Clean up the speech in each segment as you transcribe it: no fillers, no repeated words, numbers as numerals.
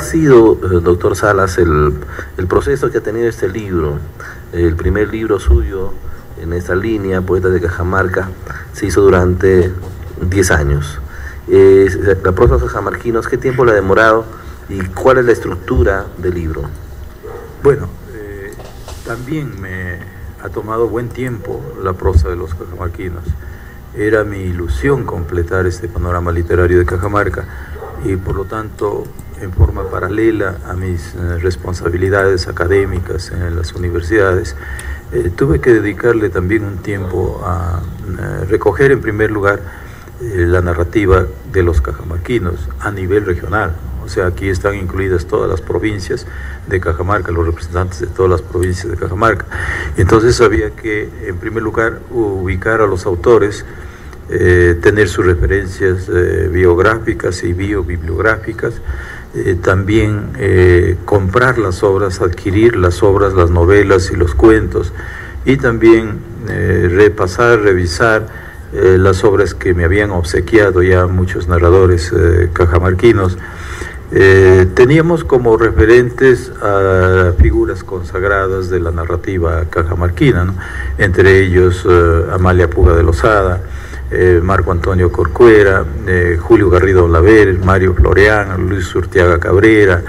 sido, doctor Salas, el proceso que ha tenido este libro? El primer libro suyo en esta línea, Poetas de Cajamarca, se hizo durante 10 años. La prosa de los cajamarquinos, ¿qué tiempo le ha demorado y cuál es la estructura del libro? Bueno, también me ha tomado buen tiempo la prosa de los cajamarquinos. Era mi ilusión completar este panorama literario de Cajamarca y por lo tanto, en forma paralela a mis responsabilidades académicas en las universidades, tuve que dedicarle también un tiempo a recoger en primer lugar la narrativa de los cajamarquinos a nivel regional. O sea, aquí están incluidas todas las provincias de Cajamarca, los representantes de todas las provincias de Cajamarca. Entonces había que, en primer lugar, ubicar a los autores, tener sus referencias biográficas y biobibliográficas, también comprar las obras, adquirir las obras, las novelas y los cuentos, y también repasar, revisar las obras que me habían obsequiado ya muchos narradores cajamarquinos. Teníamos como referentes a figuras consagradas de la narrativa cajamarquina, ¿no? Entre ellos Amalia Puga de Lozada, Marco Antonio Corcuera, Julio Garrido Olaver, Mario Floreán, Luis Urtiaga Cabrera,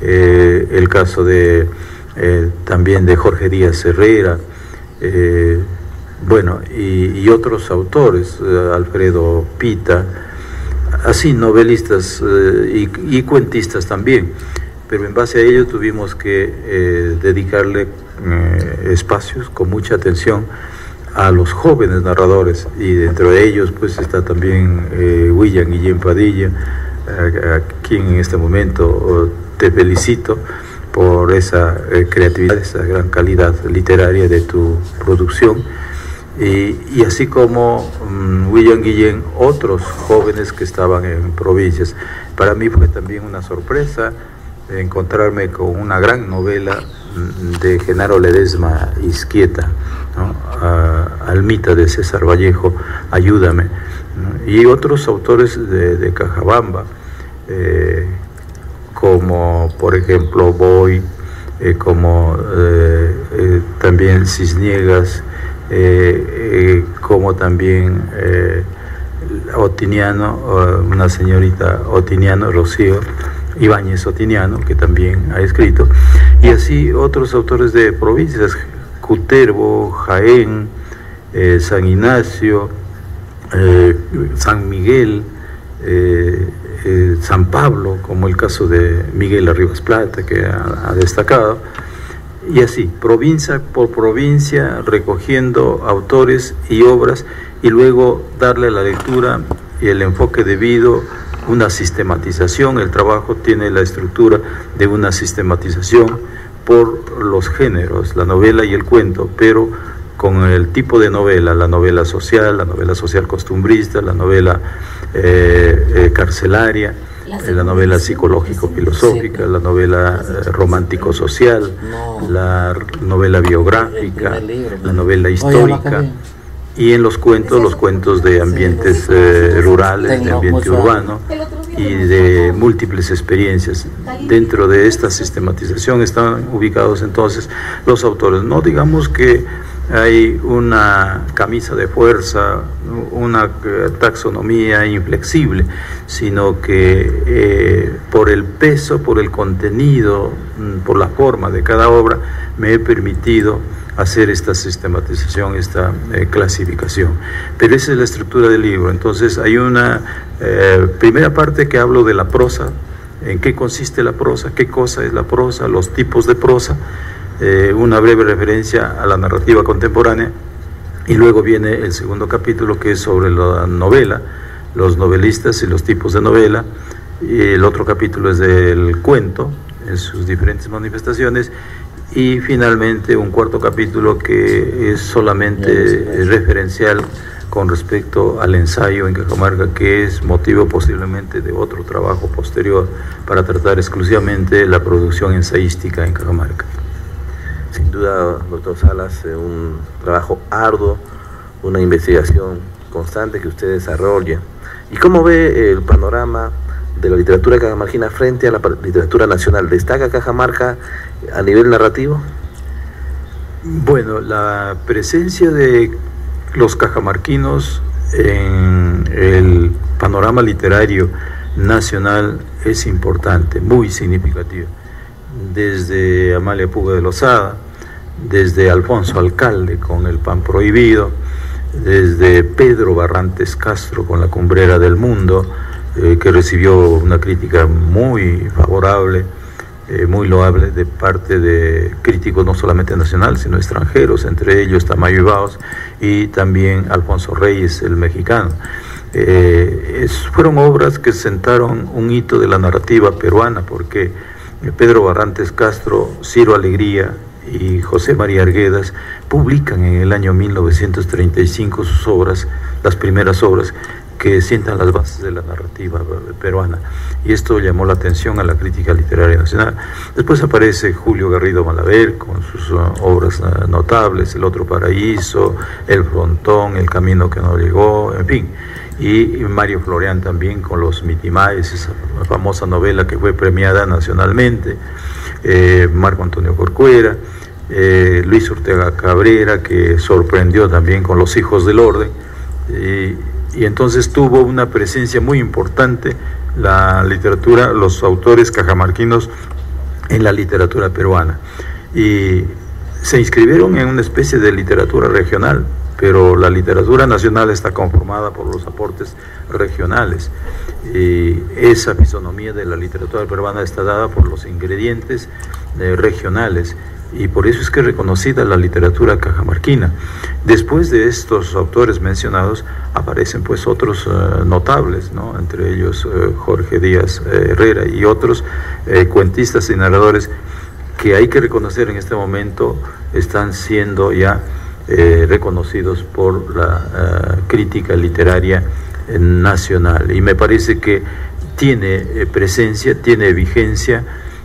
el caso de también de Jorge Díaz Herrera, bueno, y otros autores, Alfredo Pita, así novelistas y cuentistas también, pero en base a ello tuvimos que dedicarle espacios con mucha atención a los jóvenes narradores, y dentro de ellos pues está también William Guillén Padilla, a quien en este momento te felicito por esa creatividad, esa gran calidad literaria de tu producción, y así como William Guillén, otros jóvenes que estaban en provincias. Para mí fue también una sorpresa encontrarme con una gran novela de Genaro Ledesma Izquieta, ¿no? Almita de César Vallejo, Ayúdame, ¿no? Y otros autores de Cajabamba, como por ejemplo Boy, como también Cisniegas, como también Otiniano, una señorita Otiniano, Rocío Ibáñez Otiniano, que también ha escrito, y así otros autores de provincias, Cutervo, Jaén, San Ignacio, San Miguel, San Pablo, como el caso de Miguel Arribas Plata, que ha destacado, y así, provincia por provincia, recogiendo autores y obras, y luego darle la lectura y el enfoque debido, una sistematización. El trabajo tiene la estructura de una sistematización por los géneros, la novela y el cuento, pero con el tipo de novela, la novela social costumbrista, la novela carcelaria, la novela psicológico-filosófica, la novela romántico-social, la novela biográfica, la novela histórica, y en los cuentos de ambientes rurales, de ambiente urbano y de múltiples experiencias. Dentro de esta sistematización están ubicados entonces los autores. No digamos que hay una camisa de fuerza, una taxonomía inflexible, sino que por el peso, por el contenido, por la forma de cada obra, me he permitido hacer esta sistematización, esta clasificación. Pero esa es la estructura del libro. Entonces hay una primera parte que hablo de la prosa, en qué consiste la prosa, qué cosa es la prosa, los tipos de prosa, una breve referencia a la narrativa contemporánea, y luego viene el segundo capítulo, que es sobre la novela, los novelistas y los tipos de novela, y el otro capítulo es del cuento en sus diferentes manifestaciones, y finalmente un cuarto capítulo que es solamente referencial con respecto al ensayo en Cajamarca, que es motivo posiblemente de otro trabajo posterior para tratar exclusivamente la producción ensayística en Cajamarca. Sin duda, doctor Salas, un trabajo arduo, una investigación constante que usted desarrolla. ¿Y cómo ve el panorama de la literatura cajamarquina frente a la literatura nacional. ¿Destaca Cajamarca a nivel narrativo? Bueno, la presencia de los cajamarquinos en el panorama literario nacional es importante, muy significativa. Desde Amalia Puga de Lozada, desde Alfonso Alcalde con El Pan Prohibido, desde Pedro Barrantes Castro con La Cumbrera del Mundo, que recibió una crítica muy favorable, muy loable de parte de críticos no solamente nacionales, sino extranjeros, entre ellos Tamayo Ibaos y también Alfonso Reyes, el mexicano. Fueron obras que sentaron un hito de la narrativa peruana, porque Pedro Barrantes Castro, Ciro Alegría y José María Arguedas publican en el año 1935 sus obras, las primeras obras que sientan las bases de la narrativa peruana, y esto llamó la atención a la crítica literaria nacional. Después aparece Julio Garrido Malaver con sus obras notables, El Otro Paraíso, El Frontón, El Camino que no llegó, en fin, y Mario Florián también con Los Mitimaes, esa famosa novela que fue premiada nacionalmente, Marco Antonio Corcuera, Luis Ortega Cabrera, que sorprendió también con Los Hijos del Orden, y entonces tuvo una presencia muy importante la literatura, los autores cajamarquinos en la literatura peruana, y se inscribieron en una especie de literatura regional, pero la literatura nacional está conformada por los aportes regionales, y esa fisonomía de la literatura peruana está dada por los ingredientes regionales, y por eso es que es reconocida la literatura cajamarquina. Después de estos autores mencionados aparecen pues otros notables, ¿no? Entre ellos Jorge Díaz Herrera y otros cuentistas y narradores que hay que reconocer en este momento están siendo ya reconocidos por la crítica literaria nacional, y me parece que tiene presencia, tiene vigencia,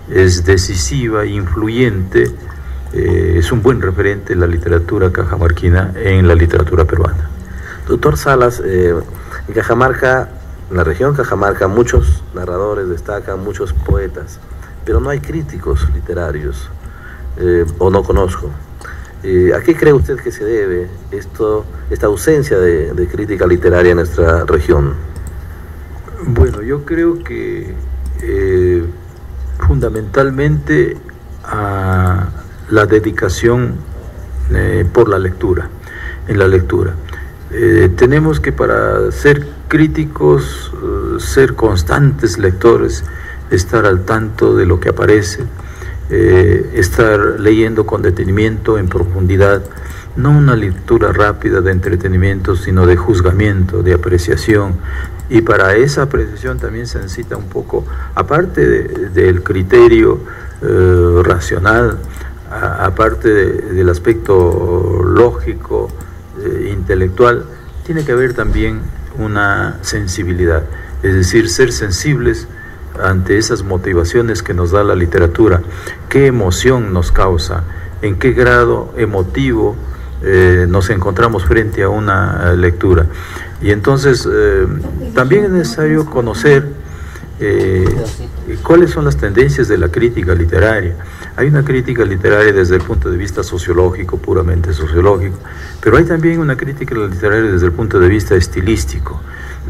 es decisiva, influyente, es un buen referente la literatura cajamarquina en la literatura peruana. Doctor Salas, en Cajamarca, en la región Cajamarca, muchos narradores destacan, muchos poetas, pero no hay críticos literarios, o no conozco. ¿A qué cree usted que se debe esta ausencia de crítica literaria en nuestra región? Bueno, yo creo que fundamentalmente a la dedicación por la lectura, en la lectura. Tenemos que, para ser críticos, ser constantes lectores, estar al tanto de lo que aparece, estar leyendo con detenimiento, en profundidad, no una lectura rápida de entretenimiento, sino de juzgamiento, de apreciación, y para esa apreciación también se necesita un poco, aparte del criterio racional, aparte del aspecto lógico, intelectual, tiene que haber también una sensibilidad, es decir, ser sensibles ante esas motivaciones que nos da la literatura, qué emoción nos causa, en qué grado emotivo nos encontramos frente a una lectura. Y entonces también es necesario conocer cuáles son las tendencias de la crítica literaria. Hay una crítica literaria desde el punto de vista sociológico, puramente sociológico, pero hay también una crítica literaria desde el punto de vista estilístico,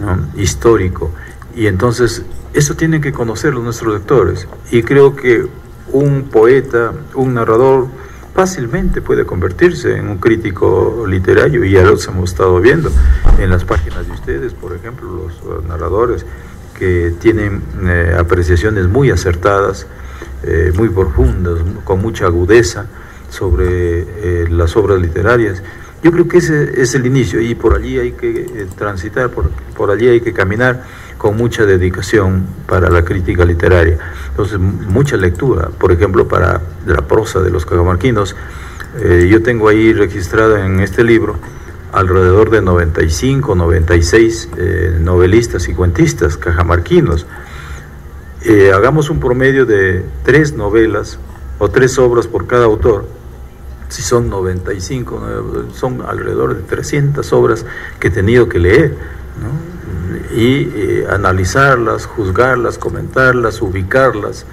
¿no? Histórico, y entonces eso tienen que conocerlo nuestros lectores, y creo que un poeta, un narrador, fácilmente puede convertirse en un crítico literario, y ya los hemos estado viendo en las páginas de ustedes, por ejemplo, los narradores que tienen apreciaciones muy acertadas, muy profundas, con mucha agudeza sobre las obras literarias. Yo creo que ese es el inicio, y por allí hay que transitar, por allí hay que caminar con mucha dedicación para la crítica literaria. Entonces, mucha lectura, por ejemplo, para la prosa de los cajamarquinos. Yo tengo ahí registrada en este libro alrededor de 95, 96 novelistas y cuentistas cajamarquinos. Hagamos un promedio de 3 novelas o 3 obras por cada autor. Si son 95, son alrededor de 300 obras que he tenido que leer, ¿no? y analizarlas, juzgarlas, comentarlas, ubicarlas,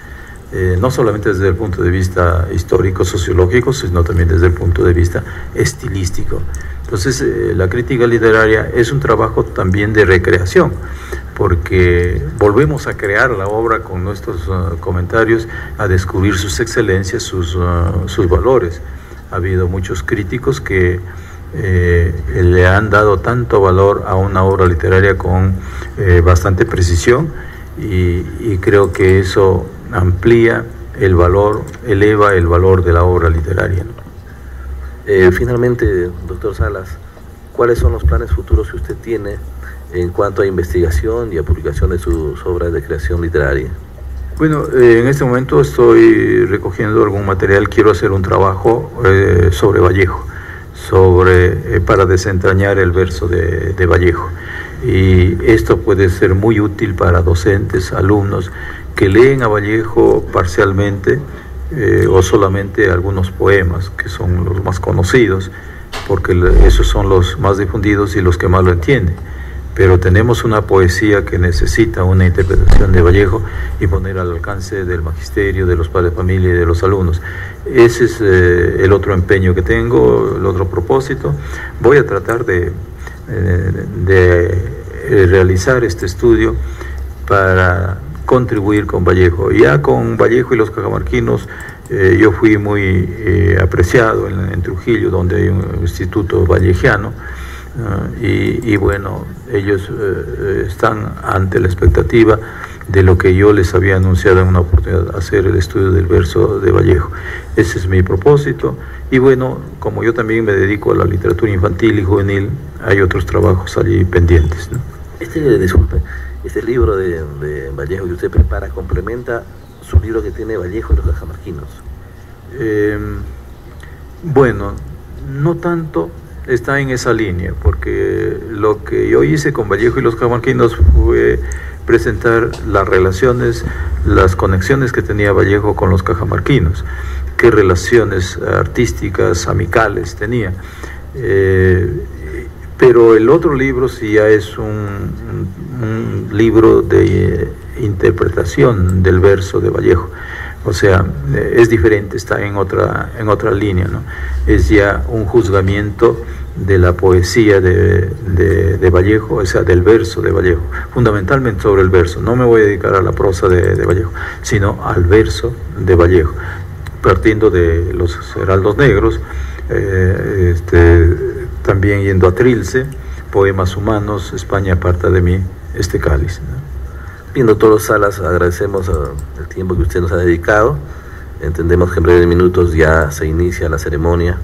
no solamente desde el punto de vista histórico, sociológico, sino también desde el punto de vista estilístico. Entonces, la crítica literaria es un trabajo también de recreación, porque volvemos a crear la obra con nuestros comentarios, a descubrir sus excelencias, sus valores. Ha habido muchos críticos que le han dado tanto valor a una obra literaria con bastante precisión, y creo que eso amplía el valor, eleva el valor de la obra literaria, ¿no? Finalmente, doctor Salas, ¿cuáles son los planes futuros que usted tiene en cuanto a investigación y a publicación de sus obras de creación literaria? Bueno, en este momento estoy recogiendo algún material. Quiero hacer un trabajo sobre Vallejo, para desentrañar el verso de Vallejo. Y esto puede ser muy útil para docentes, alumnos que leen a Vallejo parcialmente, o solamente algunos poemas, que son los más conocidos, porque esos son los más difundidos y los que más lo entienden. Pero tenemos una poesía que necesita una interpretación de Vallejo y poner al alcance del magisterio, de los padres de familia y de los alumnos. Ese es el otro empeño que tengo, el otro propósito. Voy a tratar de realizar este estudio para contribuir con Vallejo. Ya con Vallejo y los cajamarquinos yo fui muy apreciado en Trujillo, donde hay un instituto vallejiano, y bueno, ellos están ante la expectativa de lo que yo les había anunciado en una oportunidad, hacer el estudio del verso de Vallejo. Ese es mi propósito, y bueno, como yo también me dedico a la literatura infantil y juvenil, hay otros trabajos allí pendientes, ¿no? Disculpe, este libro de Vallejo que usted prepara complementa su libro que tiene Vallejo y los cajamarquinos. Bueno, no tanto está en esa línea, porque lo que yo hice con Vallejo y los cajamarquinos fue presentar las relaciones, las conexiones que tenía Vallejo con los cajamarquinos, qué relaciones artísticas, amicales tenía. Pero el otro libro sí ya es un libro de interpretación del verso de Vallejo. O sea, es diferente, está en otra línea, ¿no? Es ya un juzgamiento de la poesía de Vallejo, o sea, del verso de Vallejo, fundamentalmente sobre el verso. No me voy a dedicar a la prosa de Vallejo, sino al verso de Vallejo, partiendo de los heraldos negros, también yendo a Trilce, poemas humanos, España aparta de mí este cáliz, ¿no? Bien, doctor Salas, agradecemos el tiempo que usted nos ha dedicado. Entendemos que en breves minutos ya se inicia la ceremonia